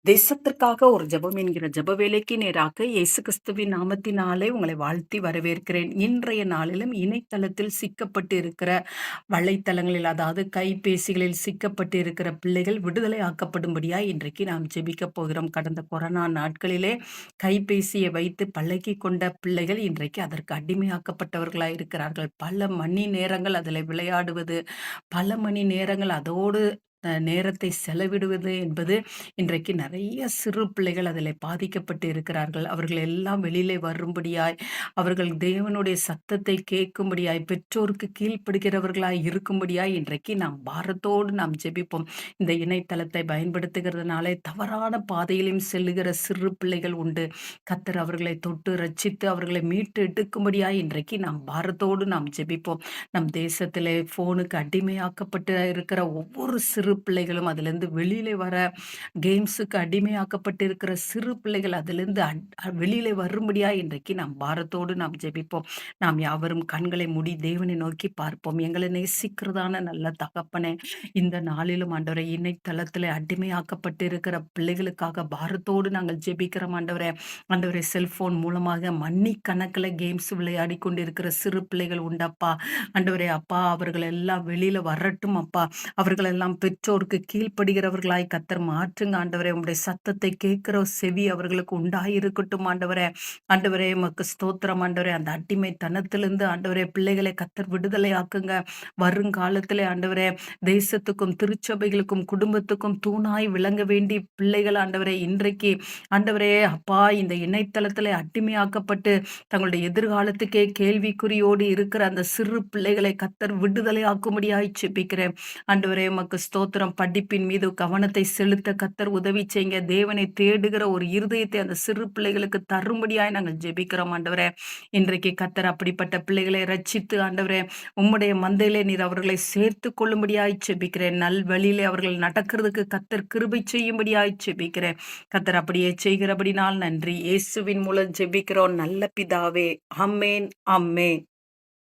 தேசத்திற்காக ஒரு ஜெபம் என்கிற ஜெப வேலைக்கு நேராக இயேசு கிறிஸ்துவின் நாமத்தினாலே உங்களை வாழ்த்தி வரவேற்கிறேன். இன்றைய நாளிலும் இணையதளத்தில் சிக்கப்பட்டு இருக்கிற வலைத்தளங்களில், அதாவது கைபேசிகளில் சிக்கப்பட்டு இருக்கிற பிள்ளைகள் விடுதலை ஆக்கப்படும்படியாய் இன்றைக்கு நாம் ஜெபிக்க போகிறோம். கடந்த கொரோனா நாட்களிலே கைபேசியை வைத்து பழகிக் கொண்ட பிள்ளைகள் இன்றைக்கு அதற்கு அடிமையாக்கப்பட்டவர்களாய் இருக்கிறார்கள். பல மணி நேரங்கள் அதில் விளையாடுவது, பல மணி நேரங்கள் அதோடு நேரத்தை செலவிடுவது என்பது இன்றைக்கு நிறைய சிறு பிள்ளைகள் அதிலே பாதிக்கப்பட்டு இருக்கிறார்கள். அவர்கள் எல்லாம் வெளியிலே வரும்படியாய், அவர்கள் தேவனுடைய சத்தத்தை கேட்கும்படியாய், பெற்றோருக்கு கீழ்ப்படுகிறவர்களாய் இருக்கும்படியாய் இன்றைக்கு நாம் பாரத்தோடு நாம் ஜெபிப்போம். இந்த இணையதளத்தை பயன்படுத்துகிறதுனாலே தவறான பாதையிலும் செல்லுகிற சிறு பிள்ளைகள் உண்டு. கர்த்தர் அவர்களை தொட்டு ரட்சித்து அவர்களை மீட்டு எடுக்கும்படியாய் இன்றைக்கு நாம் பாரத்தோடு நாம் ஜெபிப்போம். நம் தேசத்திலே ஃபோனுக்கு அடிமையாக்கப்பட்டு இருக்கிற ஒவ்வொரு சிறு பிள்ளைகளும் அதிலிருந்து வெளியிலே வர, கேம்ஸுக்கு அடிமையாக்கப்பட்டிருக்கிற சிறு பிள்ளைகள் அதிலிருந்து வெளியிலே வரும்படியா இன்றைக்கு நாம் பாரத்தோடு நாம் ஜெபிப்போம். நாம் யாவரும் கண்களை மூடி தேவனை நோக்கி பார்ப்போம். எங்களை நேசிக்கிறதான நல்ல தகப்பனே, இந்த நாளிலும் ஆண்டவரே, இணையதளத்தில் அடிமையாக்கப்பட்டு இருக்கிற பிள்ளைகளுக்காக பாரத்தோடு நாங்கள் ஜெபிக்கிறோம் ஆண்டவரே. ஆண்டவரே, செல்போன் மூலமாக மணிக்கணக்கில் கேம்ஸ் விளையாடி கொண்டிருக்கிற சிறு பிள்ளைகள் உண்டப்பா. ஆண்டவரே அப்பா, அவர்கள் எல்லாம் வெளியில வரட்டும் அப்பா. அவர்கள் எல்லாம் பெற்றோருக்கு கீழ்ப்படுகிறவர்களாய் கர்த்தர் மாற்றுங்க ஆண்டவரே. உம்முடைய சத்தத்தை கேட்கிற செவி அவர்களுக்கு உண்டாயிருக்கட்டும் ஆண்டவரே. ஆண்டவரே, உமக்கு ஸ்தோத்திரம் ஆண்டவரே. அந்த அடிமைத்தனத்திலிருந்து ஆண்டவரே பிள்ளைகளை கர்த்தர் விடுதலை ஆக்குங்க. வருங்காலத்திலே ஆண்டவரே, தேசத்துக்கும் திருச்சபைகளுக்கும் குடும்பத்துக்கும் தூணாய் விளங்க வேண்டிய பிள்ளைகள் ஆண்டவரே, இன்றைக்கு ஆண்டவரே அப்பா, இந்த இணையதளத்திலே அடிமையாக்கப்பட்டு தங்களுடைய எதிர்காலத்துக்கே கேள்விக்குறியோடு இருக்கிற அந்த சிறு பிள்ளைகளை கர்த்தர் விடுதலை ஆக்கும்படியாய் ஜெபிக்கிறேன் ஆண்டவரே. உமக்கு ஸ்தோத்திரம். படிப்பின் மீது கவனத்தை செலுத்த கர்த்தர் உதவி செய்யுங்க. தேவனை தேடுகிற ஒரு இருதயத்தை அந்த சிறு பிள்ளைகளுக்கு தரும்படியாய் நாங்கள் ஜெபிக்கிறோம் ஆண்டவரே. இன்றைக்கு கர்த்தர் அப்படிப்பட்ட பிள்ளைகளை ரட்சித்து ஆண்டவரே, உம்முடைய மந்தையிலே நீர் அவர்களை சேர்த்து கொள்ளும்படியாய் ஜெபிக்கிறேன். நல்வழியிலே அவர்கள் நடக்கிறதுக்கு கர்த்தர் கிருபை செய்யும்படியாய் ஜெபிக்கிறேன். கர்த்தர் அப்படியே செய்கிறபடினால் நன்றி. இயேசுவின் மூலம் ஜெபிக்கிறோம் நல்ல பிதாவே. ஆமென், ஆமென்.